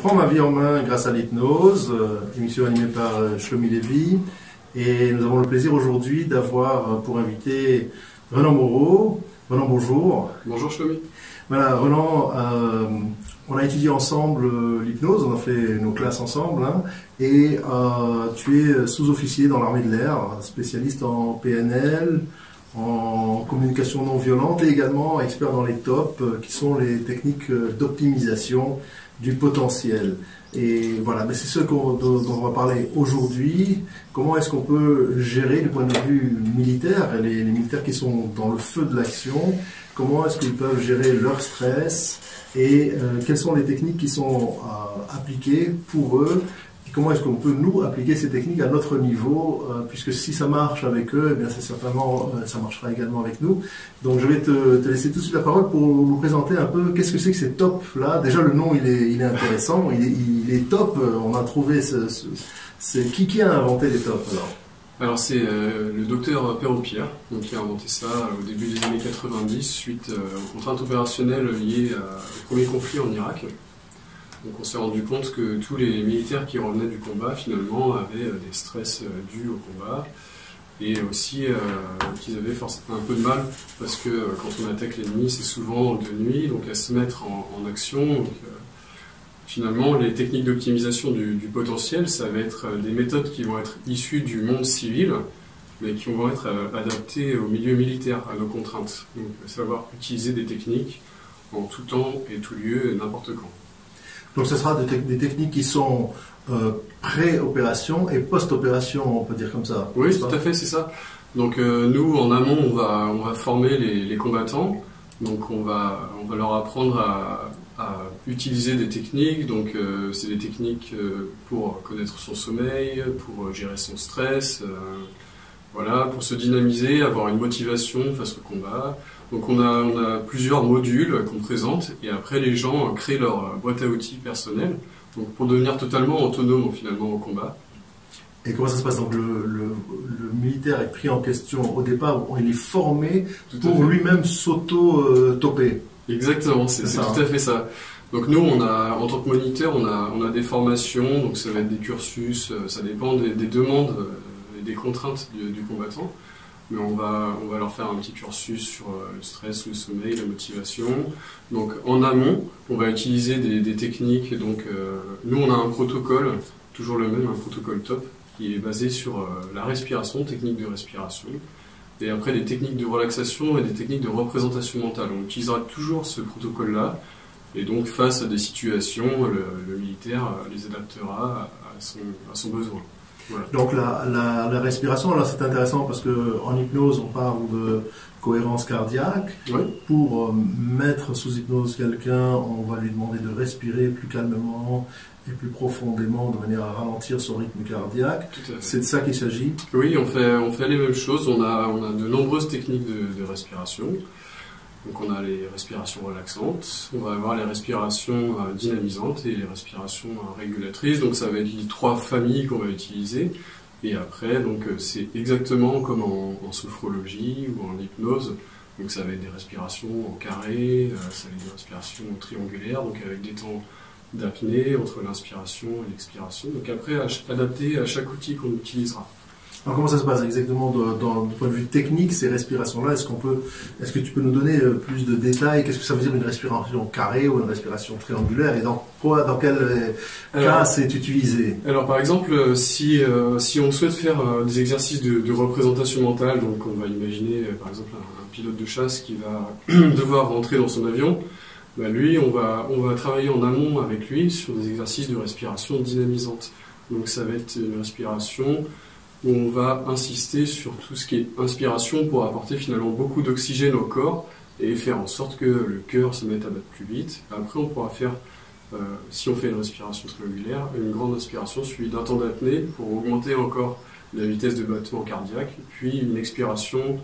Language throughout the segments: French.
prends ma vie en main grâce à l'hypnose, émission animée par Shlomi Lévy. Et nous avons le plaisir aujourd'hui d'avoir pour invité Ronan Moreau. Ronan, bonjour. Bonjour Shlomi. Voilà, Ronan, on a étudié ensemble l'hypnose, on a fait nos classes ensemble, hein, et tu es sous-officier dans l'armée de l'air, spécialiste en PNL, en communication non violente et également expert dans les TOP, qui sont les techniques d'optimisation du potentiel. Et voilà, mais c'est ce dont on va parler aujourd'hui. Comment est-ce qu'on peut gérer du point de vue militaire, les militaires qui sont dans le feu de l'action, comment est-ce qu'ils peuvent gérer leur stress et quelles sont les techniques qui sont appliquées pour eux et comment est-ce qu'on peut nous appliquer ces techniques à notre niveau, puisque si ça marche avec eux, eh bien c'est certainement ça marchera également avec nous. Donc je vais te laisser tout de suite la parole pour nous présenter un peu qu'est-ce que c'est que ces TOP là. Déjà le nom il est intéressant, il est top. On a trouvé c'est qui a inventé les TOP alors c'est le docteur Perrault-Pierre qui a inventé ça au début des années 90 suite aux contraintes opérationnelles liées au premier conflit en Irak. Donc on s'est rendu compte que tous les militaires qui revenaient du combat finalement avaient des stress dus au combat et aussi qu'ils avaient forcément un peu de mal parce que quand on attaque l'ennemi c'est souvent de nuit, donc à se mettre en action. Donc, finalement, les techniques d'optimisation du potentiel, ça va être des méthodes qui vont être issues du monde civil, mais qui vont être adaptées au milieu militaire, à nos contraintes. Donc, savoir utiliser des techniques en tout temps et tout lieu, n'importe quand. Donc, ce sera des techniques qui sont pré-opération et post-opération, on peut dire comme ça. Oui, tout à fait, c'est ça. Donc, nous, en amont, on va former les combattants. Donc, on va leur apprendre à utiliser des techniques, donc c'est des techniques pour connaître son sommeil, pour gérer son stress, voilà, pour se dynamiser, avoir une motivation face au combat. Donc on a plusieurs modules qu'on présente et après les gens créent leur boîte à outils personnelle, donc pour devenir totalement autonome finalement au combat. Et comment ça se passe? Donc le militaire est pris en question au départ, il est formé pour lui-même s'auto-toper. Exactement, c'est tout à fait ça. Donc nous, en tant que moniteur, on a des formations, donc ça va être des cursus, ça dépend des demandes et des contraintes du combattant. Mais on va leur faire un petit cursus sur le stress, le sommeil, la motivation. Donc en amont, on va utiliser des techniques. Donc nous, on a un protocole, toujours le même, un protocole TOP, qui est basé sur la respiration, technique de respiration. Et après des techniques de relaxation et des techniques de représentation mentale. On utilisera toujours ce protocole-là, et donc face à des situations, le militaire les adaptera à son besoin. Voilà. Donc la respiration, là c'est intéressant parce qu'en hypnose on parle de cohérence cardiaque. Oui. Pour mettre sous hypnose quelqu'un, on va lui demander de respirer plus calmement et plus profondément de manière à ralentir son rythme cardiaque. C'est de ça qu'il s'agit. Oui, on fait les mêmes choses. On a de nombreuses techniques de respiration. Donc on a les respirations relaxantes, on va avoir les respirations dynamisantes et les respirations régulatrices. Donc ça va être les trois familles qu'on va utiliser. Et après, donc c'est exactement comme en sophrologie ou en hypnose. Donc ça va être des respirations en carré, ça va être des respirations triangulaires, donc avec des temps d'apnée entre l'inspiration et l'expiration. Donc après, adapté à chaque outil qu'on utilisera. Alors comment ça se passe exactement du point de vue technique, ces respirations-là? Est-ce que tu peux nous donner plus de détails? Qu'est-ce que ça veut dire une respiration carrée ou une respiration triangulaire? Et dans quel cas c'est utilisé? Alors par exemple, si on souhaite faire des exercices de représentation mentale, donc on va imaginer par exemple un pilote de chasse qui va devoir rentrer dans son avion, bah lui on va travailler en amont avec lui sur des exercices de respiration dynamisante. Donc ça va être une respiration où on va insister sur tout ce qui est inspiration pour apporter finalement beaucoup d'oxygène au corps et faire en sorte que le cœur se mette à battre plus vite. Après, on pourra faire, si on fait une respiration triangulaire, une grande inspiration suivie d'un temps d'apnée pour augmenter encore la vitesse de battement cardiaque, puis une expiration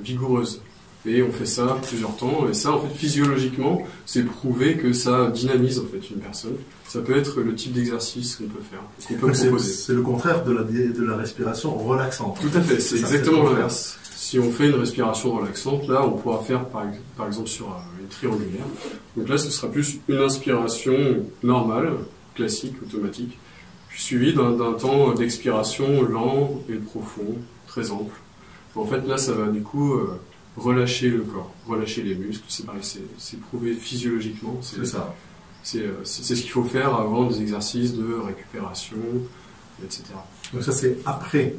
vigoureuse. Et on fait ça plusieurs temps, et ça, en fait, physiologiquement, c'est prouvé que ça dynamise, en fait, une personne. Ça peut être le type d'exercice qu'on peut faire, qu'on peut proposer. C'est le contraire de la respiration relaxante. Tout à fait, c'est exactement l'inverse. Si on fait une respiration relaxante, là, on pourra faire, par exemple, sur une triangulaire. Donc là, ce sera plus une inspiration normale, classique, automatique, puis suivi d'un temps d'expiration lent et profond, très ample. En fait, là, ça va du coup relâcher le corps, relâcher les muscles. C'est pareil, c'est prouvé physiologiquement. C'est ça. C'est ce qu'il faut faire avant des exercices de récupération, etc. Donc ça, c'est après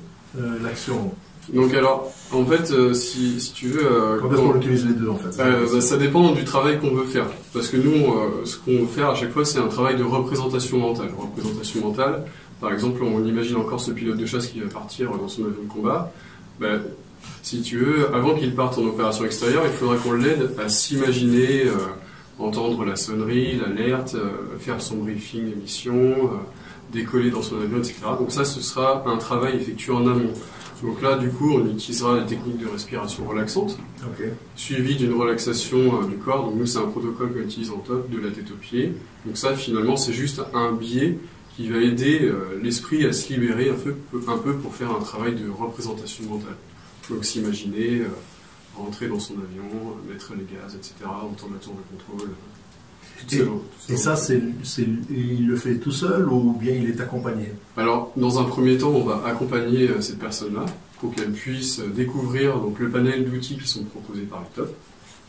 l'action. Donc alors, en fait, si tu veux... Quand est-ce qu'on utilise les deux, en fait? Ça dépend du travail qu'on veut faire. Parce que nous, ce qu'on veut faire à chaque fois, c'est un travail de représentation mentale. Représentation mentale, par exemple, on imagine encore ce pilote de chasse qui va partir dans son avion de combat. Si tu veux, avant qu'il parte en opération extérieure, il faudra qu'on l'aide à s'imaginer, entendre la sonnerie, l'alerte, faire son briefing d'émission, décoller dans son avion, etc. Donc ça, ce sera un travail effectué en amont. Donc là, du coup, on utilisera les techniques de respiration relaxante, suivi d'une relaxation du corps. Donc nous, c'est un protocole qu'on utilise en top, de la tête aux pieds. Donc ça, finalement, c'est juste un biais qui va aider l'esprit à se libérer un peu pour faire un travail de représentation mentale. Donc s'imaginer, rentrer dans son avion, mettre les gaz, etc., entendre la tour de contrôle. Et ça, il le fait tout seul ou bien il est accompagné? Alors, dans un premier temps, on va accompagner cette personne-là pour qu'elle puisse découvrir donc, le panel d'outils qui sont proposés par le top.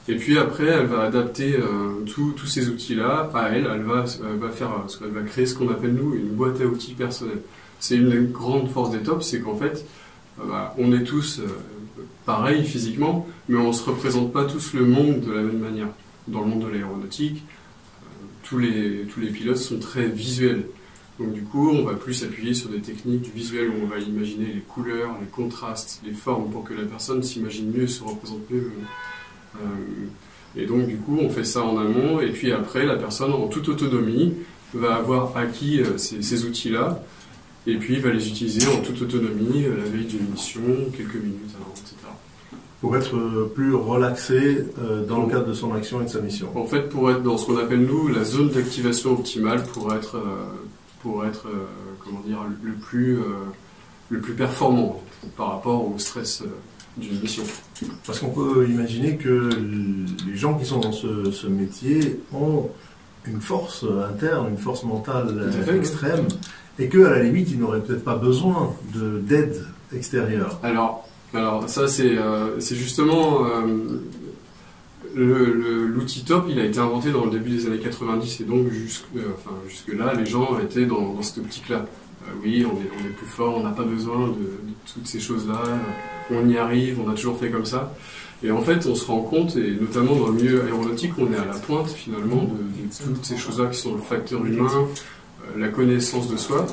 Et puis après, elle va adapter tous ces outils-là à elle. Elle va créer ce qu'on appelle, nous, une boîte à outils personnelle. C'est une grande force des tops, c'est qu'en fait, on est tous pareils physiquement, mais on ne se représente pas tous le monde de la même manière. Dans le monde de l'aéronautique, tous les pilotes sont très visuels. Donc du coup, on va plus s'appuyer sur des techniques visuelles où on va imaginer les couleurs, les contrastes, les formes pour que la personne s'imagine mieux et se représente mieux. Et donc du coup, on fait ça en amont et puis après, la personne en toute autonomie va avoir acquis ces outils-là et puis va les utiliser en toute autonomie la veille d'une mission, quelques minutes avant, etc. Pour être plus relaxé dans le cadre de son action et de sa mission. En fait, pour être dans ce qu'on appelle nous la zone d'activation optimale, pour être comment dire, le plus performant par rapport au stress d'une mission. Parce qu'on peut imaginer que les gens qui sont dans ce métier ont une force interne, une force mentale extrême, et qu'à la limite, ils n'auraient peut-être pas besoin d'aide extérieure. Alors ça c'est justement l'outil top, il a été inventé dans le début des années 90 et donc jusque là les gens étaient dans cette optique-là. Oui, on est plus fort, on n'a pas besoin de toutes ces choses-là, on y arrive, on a toujours fait comme ça. Et en fait, on se rend compte, et notamment dans le milieu aéronautique, on est à la pointe finalement de toutes ces choses-là qui sont le facteur humain, la connaissance de soi.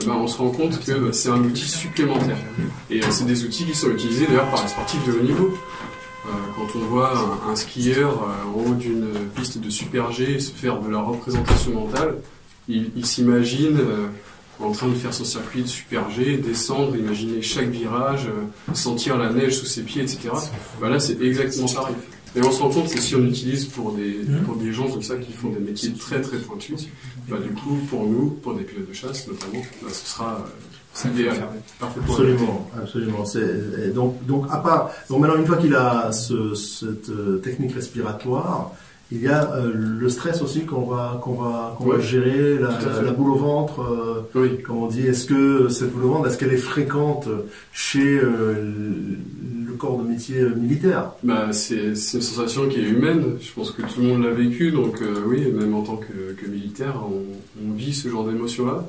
On se rend compte que c'est un outil supplémentaire. Et c'est des outils qui sont utilisés d'ailleurs par les sportifs de haut niveau. Quand on voit un skieur en haut d'une piste de super G se faire de la représentation mentale, il s'imagine en train de faire son circuit de super G, descendre, imaginer chaque virage, sentir la neige sous ses pieds, etc. Là, c'est exactement pareil. Et on se rend compte que si on utilise pour des gens comme ça qui font des métiers très très pointus, du coup, pour nous, pour des pilotes de chasse notamment, ce sera idéal. Absolument, absolument. Donc maintenant, une fois qu'il a cette technique respiratoire, il y a le stress aussi qu'on va gérer, la boule au ventre. Comme on dit, est-ce que cette boule au ventre, est-ce qu'elle est fréquente chez le corps de métier militaire? C'est une sensation qui est humaine. Je pense que tout le monde l'a vécu. Donc oui, même en tant que militaire, on vit ce genre d'émotion-là.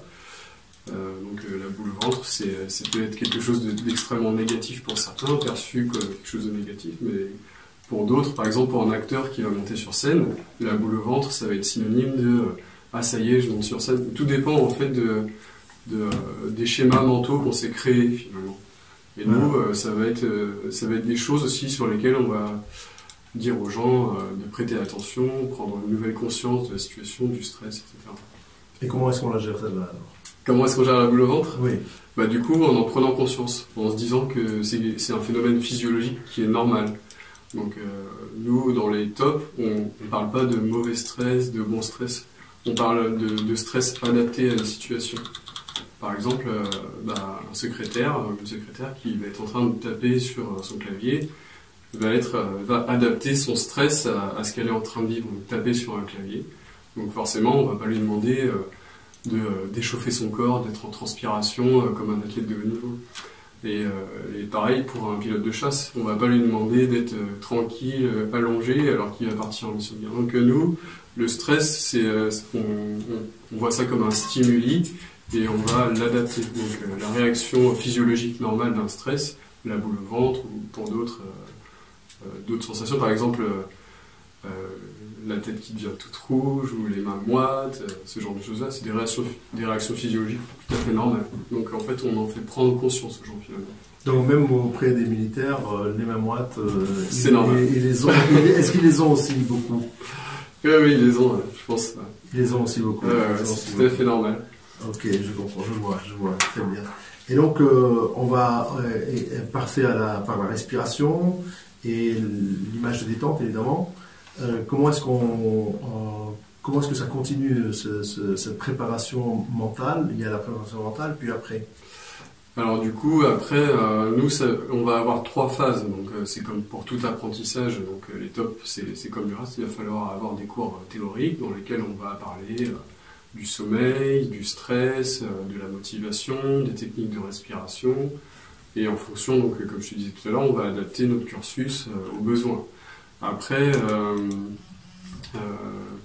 Donc la boule au ventre, c'est peut-être quelque chose d'extrêmement négatif pour certains, perçu comme quelque chose de négatif, mais pour d'autres, par exemple pour un acteur qui va monter sur scène, la boule au ventre, ça va être synonyme de « ah ça y est, je monte sur scène ». Tout dépend en fait des schémas mentaux qu'on s'est créés finalement. Et nous, ça va être des choses aussi sur lesquelles on va dire aux gens de prêter attention, prendre une nouvelle conscience de la situation, du stress, etc. Et comment est-ce qu'on la gère celle-là alors? Comment est-ce qu'on gère la boule au ventre? Oui. Du coup, en prenant conscience, en se disant que c'est un phénomène physiologique qui est normal. Donc nous, dans les tops, on ne parle pas de mauvais stress, de bon stress. On parle de stress adapté à la situation. Par exemple, un secrétaire, une secrétaire qui va être en train de taper sur son clavier va adapter son stress à ce qu'elle est en train de vivre, donc taper sur un clavier. Donc forcément, on ne va pas lui demander d'échauffer son corps, d'être en transpiration comme un athlète de haut niveau. Et pareil pour un pilote de chasse, on va pas lui demander d'être tranquille, allongé, alors qu'il va partir en mission de guerre. Donc nous, le stress, on voit ça comme un stimuli et on va l'adapter. Donc la réaction physiologique normale d'un stress, la boule au ventre ou pour d'autres sensations, par exemple la tête qui devient toute rouge ou les mains moites, ce genre de choses-là, c'est des réactions physiologiques tout à fait normales. Donc en fait, on en fait prendre conscience aux gens finalement. Donc même auprès des militaires, les mains moites, c'est normal. Est-ce qu'ils les ont aussi beaucoup? Oui, ils les ont, je pense. Ils les ont aussi beaucoup. C'est tout à fait normal. Ok, je comprends, je vois, très bien. Et donc on va passer par la respiration et l'image de détente évidemment. Comment est-ce que ça continue cette préparation mentale? Il y a la préparation mentale, puis après. Alors du coup, après, on va avoir 3 phases. Donc c'est comme pour tout apprentissage. Donc les tops, c'est comme le reste. Il va falloir avoir des cours théoriques dans lesquels on va parler du sommeil, du stress, de la motivation, des techniques de respiration. Et en fonction, donc comme je te disais tout à l'heure, on va adapter notre cursus aux besoins. Après,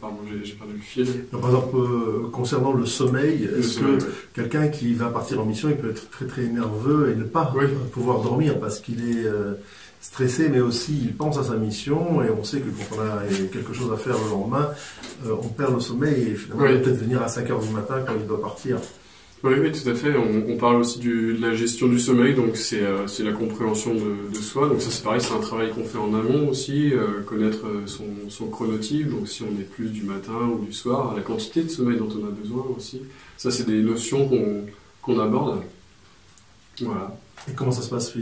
pardon, j'ai perdu le fil. Donc, par exemple, concernant le sommeil, est-ce que quelqu'un qui va partir en mission, il peut être très très nerveux et ne pas pouvoir dormir parce qu'il est stressé, mais aussi il pense à sa mission et on sait que quand on a quelque chose à faire le lendemain, on perd le sommeil et finalement il va peut-être venir à 5 h du matin quand il doit partir. Oui, tout à fait. On parle aussi de la gestion du sommeil, donc c'est la compréhension de soi. Donc ça c'est pareil, c'est un travail qu'on fait en amont aussi, connaître son chronotype, donc si on est plus du matin ou du soir, la quantité de sommeil dont on a besoin aussi. Ça c'est des notions qu'on aborde. Voilà. Et comment ça se passe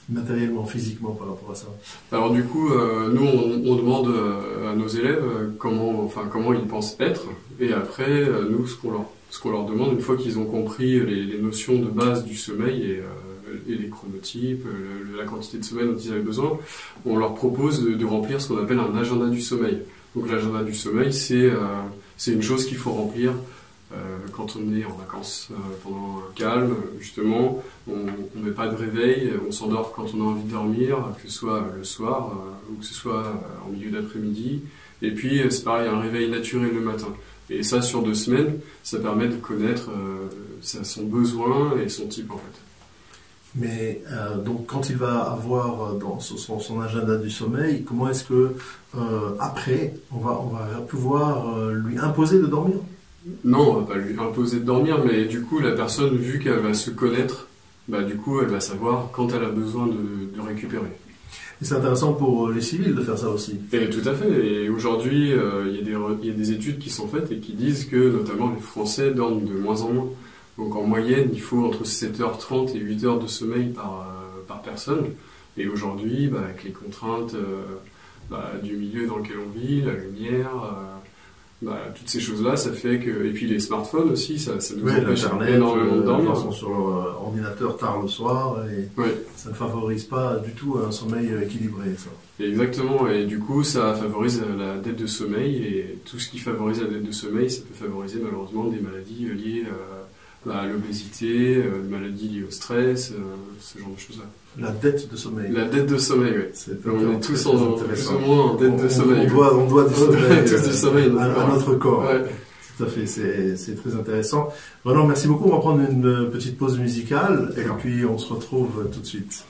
matériellement, physiquement par rapport à ça? Alors du coup, nous on demande à nos élèves comment ils pensent être, et après nous ce qu'on leur demande, une fois qu'ils ont compris les notions de base du sommeil et les chronotypes, la quantité de sommeil dont ils avaient besoin, on leur propose de remplir ce qu'on appelle un agenda du sommeil. Donc l'agenda du sommeil, c'est une chose qu'il faut remplir quand on est en vacances pendant un calme, justement. On ne met pas de réveil, on s'endort quand on a envie de dormir, que ce soit le soir ou que ce soit en milieu d'après-midi. Et puis c'est pareil, un réveil naturel le matin. Et ça, sur 2 semaines, ça permet de connaître son besoin et son type, en fait. Mais donc, quand il va avoir dans son agenda du sommeil, comment est-ce que, après, on va pouvoir lui imposer de dormir? Non, on va pas lui imposer de dormir, mais du coup, la personne, vu qu'elle va se connaître, du coup, elle va savoir quand elle a besoin de récupérer. Et c'est intéressant pour les civils de faire ça aussi. Et tout à fait. Et aujourd'hui, il y a des études qui sont faites et qui disent que notamment les Français dorment de moins en moins. Donc en moyenne, il faut entre 7h30 et 8h de sommeil par personne. Et aujourd'hui, avec les contraintes du milieu dans lequel on vit, la lumière, toutes ces choses-là, ça fait que... Et puis les smartphones aussi, ça nous empêche énormément de dormir. Ils sont sur leur ordinateur tard le soir et ça ne favorise pas du tout un sommeil équilibré. Ça. Exactement, et du coup ça favorise la dette de sommeil, et tout ce qui favorise la dette de sommeil, ça peut favoriser malheureusement des maladies liées à l'obésité, des maladies liées au stress, ce genre de choses-là. La dette de sommeil. La dette de sommeil, oui. On est tous plus ou moins en dette de sommeil. On doit du sommeil, tous du sommeil à notre corps. Ouais. Tout à fait, c'est très intéressant. Vraiment, merci beaucoup. On va prendre une petite pause musicale et puis on se retrouve tout de suite.